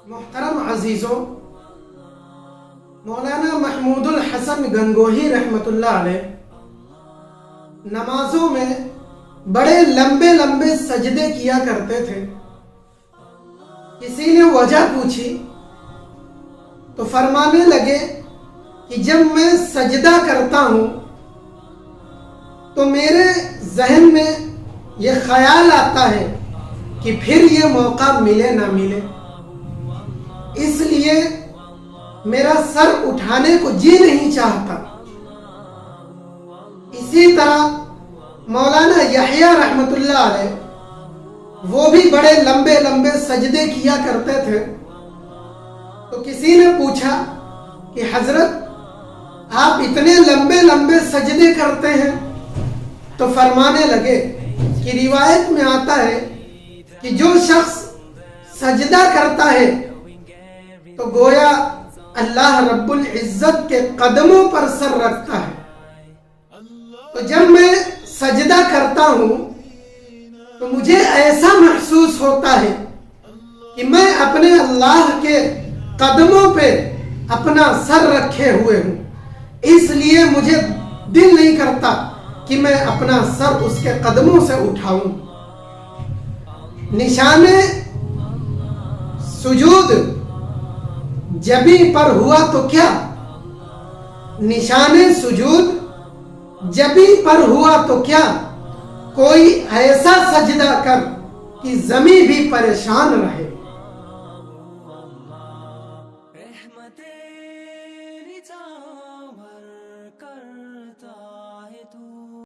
محترم عزیزوں، مولانا محمود الحسن گنگوہی رحمت اللہ علیہ نمازوں میں بڑے لمبے لمبے سجدے کیا کرتے تھے۔ کسی نے وجہ پوچھی تو فرمانے لگے کہ جب میں سجدہ کرتا ہوں تو میرے ذہن میں یہ خیال آتا ہے کہ پھر یہ موقع ملے نہ ملے، اس لیے میرا سر اٹھانے کو جی نہیں چاہتا۔ اسی طرح مولانا یحییٰ رحمت اللہ علیہ وہ بھی بڑے لمبے لمبے سجدے کیا کرتے تھے۔ تو کسی نے پوچھا کہ حضرت آپ اتنے لمبے لمبے سجدے کرتے ہیں؟ تو فرمانے لگے کہ روایت میں آتا ہے کہ جو شخص سجدہ کرتا ہے تو گویا اللہ رب العزت کے قدموں پر سر رکھتا ہے۔ تو جب میں سجدہ کرتا ہوں تو مجھے ایسا محسوس ہوتا ہے کہ میں اپنے اللہ کے قدموں پہ اپنا سر رکھے ہوئے ہوں، اس لیے مجھے دل نہیں کرتا کہ میں اپنا سر اس کے قدموں سے اٹھاؤں۔ نشان سجود جبیں پر ہوا تو کیا؟ نشان سجود جبیں پر ہوا تو کیا؟ کوئی ایسا سجدہ کر کہ زمین بھی پریشان رہے۔